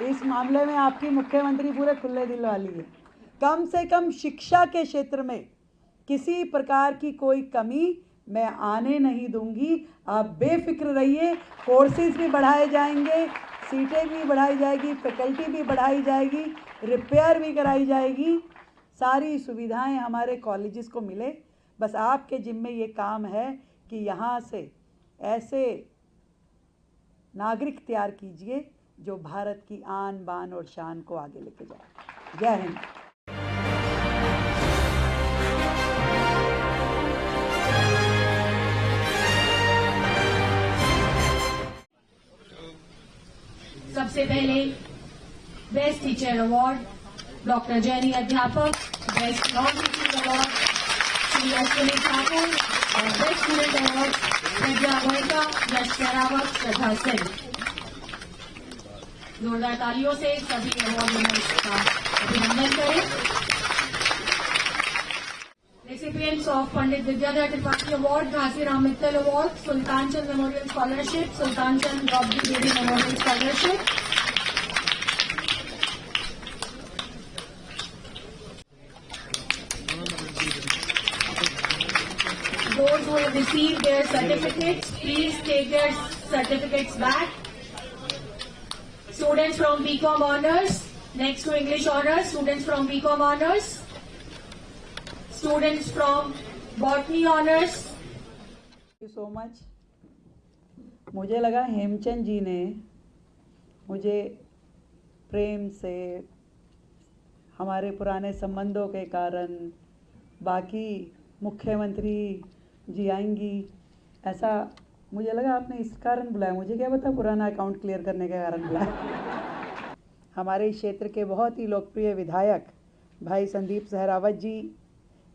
इस मामले में आपकी मुख्यमंत्री पूरे खुले दिल वाली है। कम से कम शिक्षा के क्षेत्र में किसी प्रकार की कोई कमी मैं आने नहीं दूंगी। आप बेफिक्र रहिए, कोर्सेज भी बढ़ाए जाएंगे, सीटें भी बढ़ाई जाएगी, फैकल्टी भी बढ़ाई जाएगी, रिपेयर भी कराई जाएगी, सारी सुविधाएं हमारे कॉलेजेस को मिले। बस आपके जिम्मे ये काम है कि यहाँ से ऐसे नागरिक तैयार कीजिए जो भारत की आन बान और शान को आगे लेके जाए। जय हिंद। सबसे पहले बेस्ट टीचर अवार्ड डॉक्टर जैनी अध्यापक, best non teaching award Shri Ashwini Thakur और बेस्ट स्टूडेंट अवार्ड प्रज्ञा गोयका, यश शेरावत, श्रद्धा सिंह। जोरदार तालियों से सभी अवार्ड विनर्स का अभिनंदन करें। Recipients of Pandit Vidyadhar Tripathi Award, Ghasiram Mittal Award, Sultan Chand Memorial Scholarship, Sultan Chand Draupadi Devi Memorial Scholarship. Those who have received their certificates, please take their certificates back. Students from BCom Honors, next to English Honors, students from BCom Honors. Students from Botany Honors. Thank you so much. मुझे लगा हेमचंद जी ने मुझे प्रेम से, हमारे पुराने संबंधों के कारण, बाकी मुख्यमंत्री जी आएंगी, ऐसा मुझे लगा आपने इस कारण बुलाया। मुझे क्या पता पुराना अकाउंट क्लियर करने के कारण बुलाया। हमारे क्षेत्र के बहुत ही लोकप्रिय विधायक भाई Sandeep Sehrawat ji,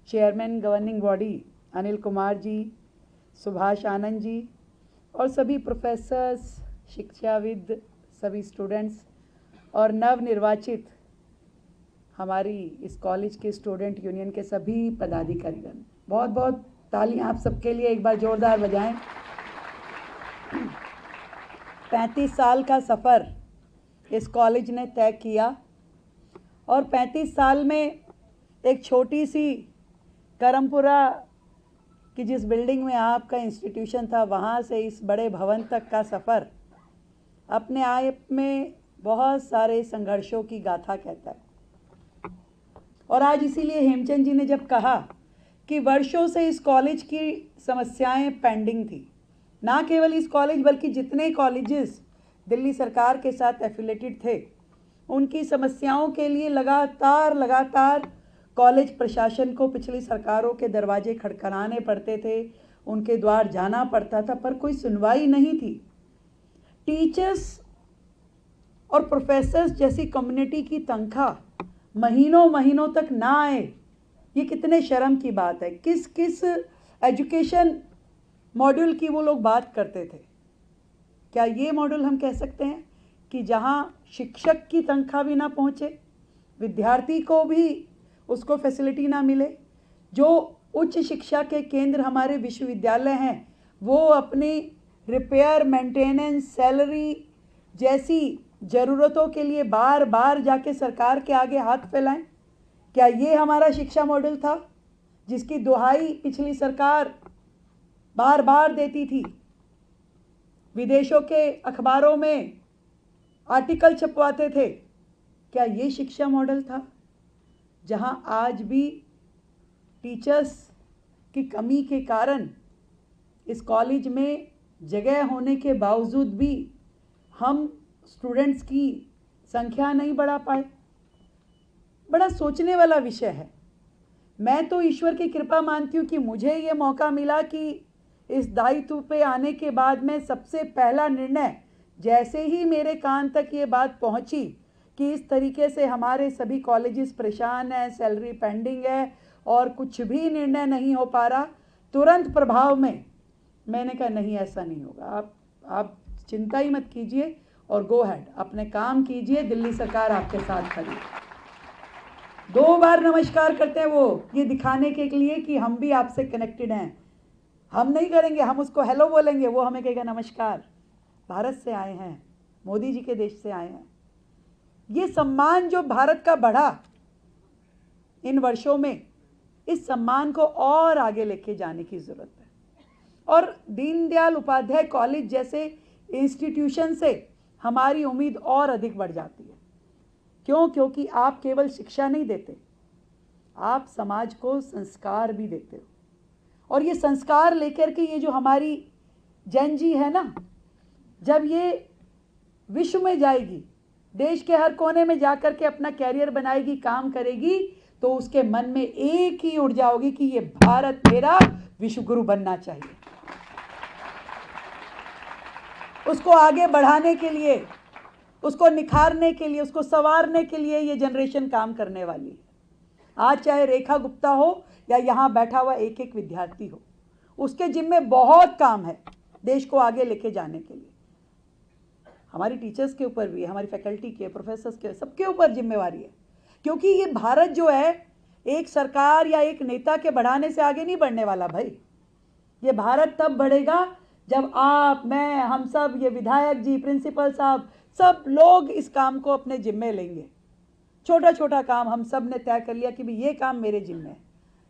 chairman governing body Anil Kumar ji, Subhash Anand ji और सभी प्रोफेसर्स, शिक्षाविद, सभी स्टूडेंट्स और नवनिर्वाचित हमारी इस कॉलेज के स्टूडेंट यूनियन के सभी पदाधिकारीगण, बहुत बहुत तालियां आप सबके लिए एक बार जोरदार बजाएं। 35 साल का सफ़र इस कॉलेज ने तय किया और 35 साल में एक छोटी सी करमपुरा की जिस बिल्डिंग में आपका इंस्टीट्यूशन था, वहाँ से इस बड़े भवन तक का सफ़र अपने आप में बहुत सारे संघर्षों की गाथा कहता है। और आज इसीलिए हेमचंद जी ने जब कहा कि वर्षों से इस कॉलेज की समस्याएं पेंडिंग थी, ना केवल इस कॉलेज बल्कि जितने कॉलेजेस दिल्ली सरकार के साथ एफिलेटेड थे, उनकी समस्याओं के लिए लगातार कॉलेज प्रशासन को पिछली सरकारों के दरवाजे खटखटाने पड़ते थे, उनके द्वार जाना पड़ता था, पर कोई सुनवाई नहीं थी। टीचर्स और प्रोफेसर्स जैसी कम्युनिटी की तनख्वाह महीनों तक ना आए, ये कितने शर्म की बात है। किस किस एजुकेशन मॉड्यूल की वो लोग बात करते थे। क्या ये मॉड्यूल हम कह सकते हैं कि जहाँ शिक्षक की तनख्वाह भी ना पहुँचे, विद्यार्थी को भी उसको फैसिलिटी ना मिले, जो उच्च शिक्षा के केंद्र हमारे विश्वविद्यालय हैं वो अपनी रिपेयर, मेंटेनेंस, सैलरी जैसी ज़रूरतों के लिए बार बार जाके सरकार के आगे हाथ फैलाएं? क्या ये हमारा शिक्षा मॉडल था जिसकी दुहाई पिछली सरकार बार बार देती थी? विदेशों के अखबारों में आर्टिकल छपवाते थे। क्या ये शिक्षा मॉडल था जहां आज भी टीचर्स की कमी के कारण इस कॉलेज में जगह होने के बावजूद भी हम स्टूडेंट्स की संख्या नहीं बढ़ा पाए? बड़ा सोचने वाला विषय है। मैं तो ईश्वर की कृपा मानती हूँ कि मुझे ये मौका मिला कि इस दायित्व पे आने के बाद में सबसे पहला निर्णय, जैसे ही मेरे कान तक ये बात पहुँची कि इस तरीके से हमारे सभी कॉलेजेस परेशान हैं, सैलरी पेंडिंग है और कुछ भी निर्णय नहीं हो पा रहा, तुरंत प्रभाव में मैंने कहा नहीं, ऐसा नहीं होगा। आप चिंता ही मत कीजिए और गो हेड, अपने काम कीजिए, दिल्ली सरकार आपके साथ खड़ी। 2 बार नमस्कार करते हैं वो, ये दिखाने के लिए कि हम भी आपसे कनेक्टेड हैं। हम नहीं करेंगे, हम उसको हेलो बोलेंगे, वो हमें कहेगा नमस्कार, भारत से आए हैं, मोदी जी के देश से आए हैं। ये सम्मान जो भारत का बढ़ा इन वर्षों में, इस सम्मान को और आगे लेके जाने की ज़रूरत है। और दीनदयाल उपाध्याय कॉलेज जैसे इंस्टीट्यूशन से हमारी उम्मीद और अधिक बढ़ जाती है। क्यों? क्योंकि आप केवल शिक्षा नहीं देते, आप समाज को संस्कार भी देते हो। और ये संस्कार लेकर के ये जो हमारी जैन जी है ना, जब ये विश्व में जाएगी, देश के हर कोने में जाकर के अपना कैरियर बनाएगी, काम करेगी, तो उसके मन में एक ही ऊर्जा होगी कि ये भारत मेरा विश्व गुरु बनना चाहिए। उसको आगे बढ़ाने के लिए, उसको निखारने के लिए, उसको संवारने के लिए ये जनरेशन काम करने वाली है। आज चाहे रेखा गुप्ता हो या यहाँ बैठा हुआ एक एक विद्यार्थी हो, उसके जिम्मे बहुत काम है देश को आगे लेके जाने के लिए। हमारी टीचर्स के ऊपर भी है, हमारी फैकल्टी के, प्रोफेसर्स के, सबके ऊपर जिम्मेवारी है। क्योंकि ये भारत जो है एक सरकार या एक नेता के बढ़ाने से आगे नहीं बढ़ने वाला भाई। ये भारत तब बढ़ेगा जब आप, मैं, हम सब, ये विधायक जी, प्रिंसिपल साहब, सब लोग इस काम को अपने जिम्मे लेंगे। छोटा छोटा काम हम सब ने तय कर लिया कि भाई ये काम मेरे जिम्मे है।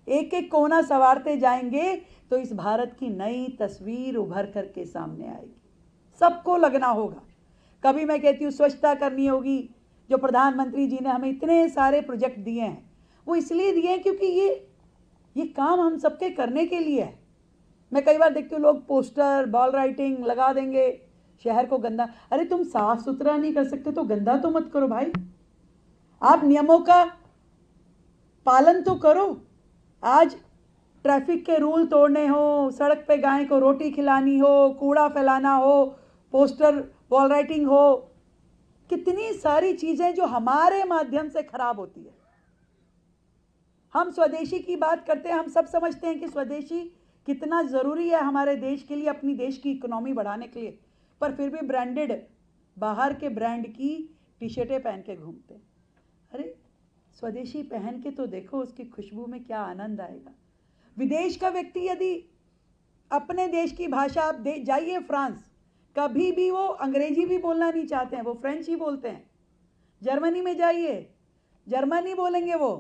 एक एक कोना संवारते जाएंगे तो इस भारत की नई तस्वीर उभर करके सामने आएगी। सबको लगना होगा। कभी मैं कहती हूँ स्वच्छता करनी होगी। जो प्रधानमंत्री जी ने हमें इतने सारे प्रोजेक्ट दिए हैं, वो इसलिए दिए हैं क्योंकि ये काम हम सबके करने के लिए है। मैं कई बार देखती हूँ लोग पोस्टर, बॉल राइटिंग लगा देंगे, शहर को गंदा। अरे तुम साफ सुथरा नहीं कर सकते तो गंदा तो मत करो भाई। आप नियमों का पालन तो करो। आज ट्रैफिक के रूल तोड़ने हो, सड़क पे गाय को रोटी खिलानी हो, कूड़ा फैलाना हो, पोस्टर वॉल राइटिंग हो, कितनी सारी चीजें जो हमारे माध्यम से खराब होती है। हम स्वदेशी की बात करते हैं, हम सब समझते हैं कि स्वदेशी कितना ज़रूरी है हमारे देश के लिए, अपनी देश की इकोनॉमी बढ़ाने के लिए, पर फिर भी ब्रांडेड, बाहर के ब्रांड की टी शर्टें पहन के घूमते हैं। अरे स्वदेशी पहन के तो देखो, उसकी खुशबू में क्या आनंद आएगा। विदेश का व्यक्ति यदि अपने देश की भाषा, आप जाइए फ्रांस, कभी भी वो अंग्रेजी भी बोलना नहीं चाहते हैं, वो फ्रेंच ही बोलते हैं। जर्मनी में जाइए, जर्मनी बोलेंगे, वो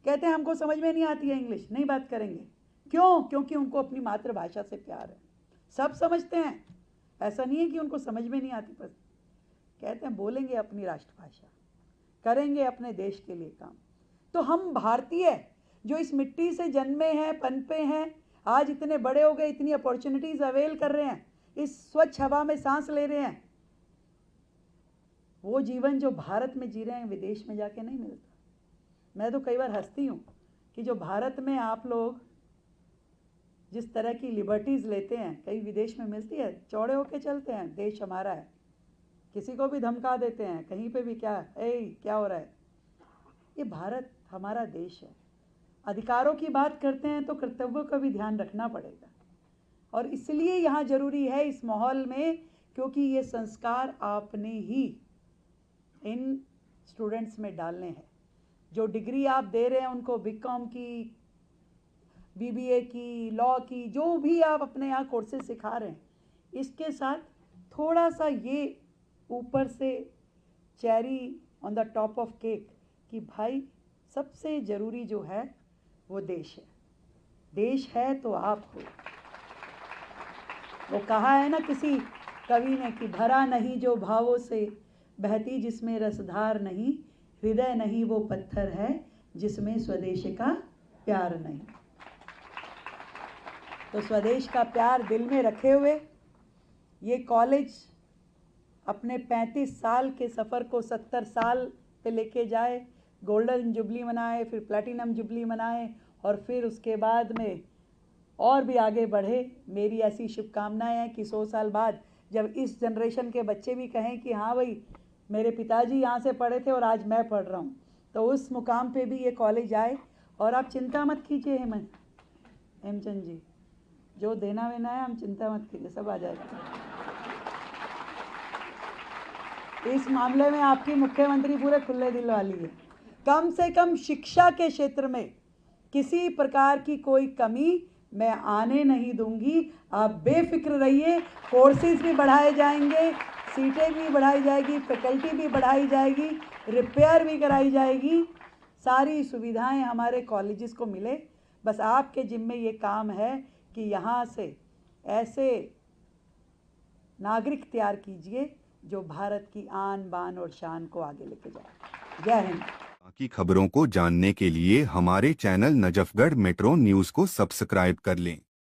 कहते हैं हमको समझ में नहीं आती है इंग्लिश, नहीं बात करेंगे। क्यों? क्योंकि उनको अपनी मातृभाषा से प्यार है। सब समझते हैं, ऐसा नहीं है कि उनको समझ में नहीं आती, पर कहते हैं बोलेंगे अपनी राष्ट्रभाषा, करेंगे अपने देश के लिए काम। तो हम भारतीय जो इस मिट्टी से जन्मे हैं, पनपे हैं, आज इतने बड़े हो गए, इतनी अपॉर्चुनिटीज अवेल कर रहे हैं, इस स्वच्छ हवा में सांस ले रहे हैं, वो जीवन जो भारत में जी रहे हैं विदेश में जाके नहीं मिलता। मैं तो कई बार हंसती हूँ कि जो भारत में आप लोग जिस तरह की लिबर्टीज़ लेते हैं, कई विदेश में मिलती है। चौड़े होके चलते हैं, देश हमारा है, किसी को भी धमका देते हैं, कहीं पे भी क्या हो रहा है। ये भारत हमारा देश है। अधिकारों की बात करते हैं तो कर्तव्यों का भी ध्यान रखना पड़ेगा, और इसलिए यहाँ ज़रूरी है इस माहौल में, क्योंकि ये संस्कार आपने ही इन स्टूडेंट्स में डालने हैं। जो डिग्री आप दे रहे हैं उनको, बीकॉम की, बीबीए की, लॉ की, जो भी आप अपने यहाँ कोर्सेज सिखा रहे हैं, इसके साथ थोड़ा सा ये ऊपर से cherry on the top of cake कि भाई सबसे ज़रूरी जो है वो देश है। देश है तो आप हो। वो कहा है ना किसी कवि ने कि भरा नहीं जो भावों से, बहती जिसमें रसधार नहीं, हृदय नहीं वो पत्थर है जिसमें स्वदेश का प्यार नहीं। तो स्वदेश का प्यार दिल में रखे हुए ये कॉलेज अपने 35 साल के सफ़र को 70 साल पे लेके जाए, गोल्डन जुबली मनाए, फिर प्लैटिनम जुबली मनाए, और फिर उसके बाद में और भी आगे बढ़े। मेरी ऐसी शुभकामनाएं हैं कि 100 साल बाद जब इस जनरेशन के बच्चे भी कहें कि हाँ भाई मेरे पिताजी यहाँ से पढ़े थे और आज मैं पढ़ रहा हूँ, तो उस मुकाम पे भी ये कॉलेज आए। और आप चिंता मत कीजिए हेमचंद जी, जो देना वेना है हम चिंता मत कीजिए, सब आ जाएगा। इस मामले में आपकी मुख्यमंत्री पूरे खुले दिल वाली है। कम से कम शिक्षा के क्षेत्र में किसी प्रकार की कोई कमी मैं आने नहीं दूंगी। आप बेफिक्र रहिए, कोर्सेज भी बढ़ाए जाएंगे, सीटें भी बढ़ाई जाएगी, फैकल्टी भी बढ़ाई जाएगी, रिपेयर भी कराई जाएगी, सारी सुविधाएं हमारे कॉलेजेस को मिले। बस आपके जिम्मे ये काम है कि यहाँ से ऐसे नागरिक तैयार कीजिए जो भारत की आन बान और शान को आगे लेके जाए। जय हिंद। बाकी खबरों को जानने के लिए हमारे चैनल नजफगढ़ मेट्रो न्यूज को सब्सक्राइब कर लें।